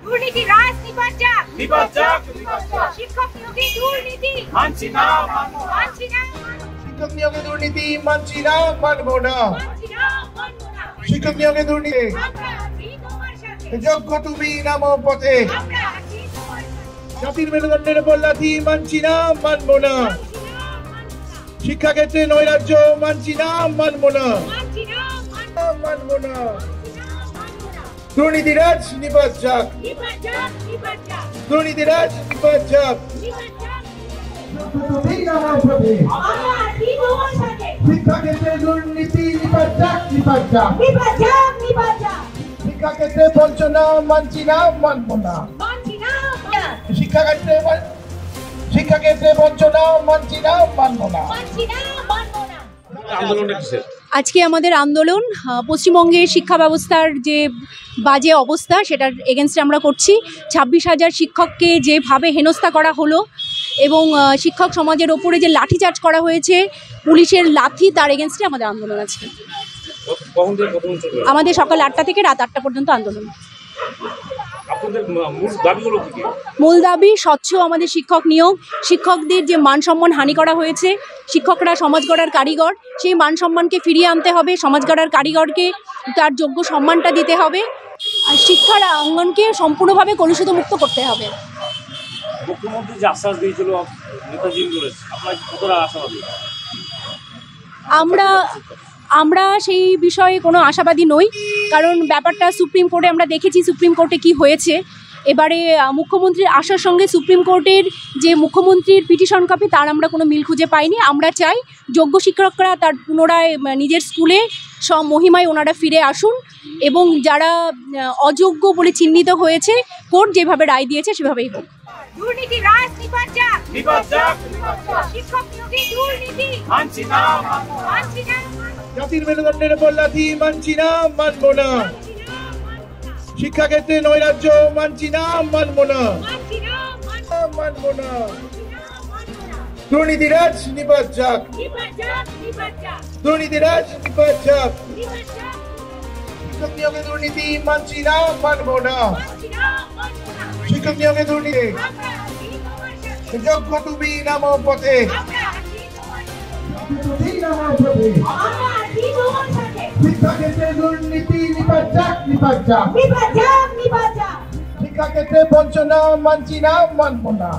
দুর্নীতি রাজ নিপাত যাক শিক্ষক নিয়োগে দুর্নীতি মানছি না শিক্ষক নিয়োগে দুর্নীতি মানছি না, মানব না। শিক্ষক নিয়োগে দুর্নীতি যোগ্য তুমি নামো পথে। জাতির মেরুদণ্ডের উপর লাথি মানছি না, মানব না। শিক্ষাক্ষেত্রে নৈরাজ্য মানছি না, মানব না, মানব না। দুর্নীতিরাজ নিপাত যাক, দুর্নীতিরাজ নিপাত যাক। শিক্ষাক্ষেত্রে দুর্নীতি নিপাত যাক, নিপাত যাক। শিক্ষাক্ষেত্রে বঞ্চনা মানছি না, মানব না। শিক্ষাক্ষেত্রে বঞ্চনা মানছি না, মানব না। আজকে আমাদের আন্দোলন পশ্চিমবঙ্গের শিক্ষা ব্যবস্থার যে বাজে অবস্থা সেটার এগেনস্টে আমরা করছি। 26,000 শিক্ষককে যেভাবে হেনস্থা করা হলো এবং শিক্ষক সমাজের ওপরে যে লাঠিচার্জ করা হয়েছে পুলিশের লাথি, তার এগেনস্টে আমাদের আন্দোলন আজকে। আমাদের সকাল 8টা থেকে রাত 8টা পর্যন্ত আন্দোলন। মূল দাবি স্বচ্ছ আমাদের শিক্ষক নিয়োগ, শিক্ষকদের যে মান সম্মান হানি করা হয়েছে, শিক্ষকরা সমাজ গড়ার কারিগর, সেই মান সম্মানকে ফিরিয়ে আনতে হবে, সমাজ গড়ার কারিগরকে তার যোগ্য সম্মানটা দিতে হবে, আর শিক্ষার অঙ্গনকে সম্পূর্ণভাবে কলুষিত মুক্ত করতে হবে। মুখ্যমন্ত্রী যে আশ্বাস দিয়েছিল নেতাজি আপনার কতটা আশাবাদী? আমরা সেই বিষয়ে কোনো আশাবাদী নই, কারণ ব্যাপারটা সুপ্রিম কোর্টে আমরা দেখেছি সুপ্রিম কোর্টে কি হয়েছে। এবারে মুখ্যমন্ত্রীর আসার সঙ্গে সুপ্রিম কোর্টের যে মুখ্যমন্ত্রীর পিটিশন কপি, তার আমরা কোনো মিল খুঁজে পাইনি। আমরা চাই যোগ্য শিক্ষকরা তার পুনরায় নিজের স্কুলে সব মহিমায় ওনারা ফিরে আসুন এবং যারা অযোগ্য বলে চিহ্নিত হয়েছে কোর্ট যেভাবে রায় দিয়েছে সেভাবেই হোক। দুর্নীতি রাজ নিপাত যাক শিক্ষক নিয়োগে দুর্নীতি মানছি না। জাতির মেরুদণ্ডের উপর লাথি মানছি না, মানব না। শিক্ষাক্ষেত্রে নৈরাজ্য মানছি না, মানব না, মানব না। দুর্নীতিরাজ নিপাত যাক, দুর্নীতিরাজ নিপাত যাক। শিক্ষক নিয়োগে দুর্নীতি মানছি না, মানব না। শিক্ষক নিয়োগে দুর্নীতি যোগ্য তুমি নামো পথে। শিক্ষাক্ষেত্রে দুর্নীতি নিপাত যাক, নিপাত যাক। শিক্ষাক্ষেত্রে বঞ্চনা মানছি না, মানব না।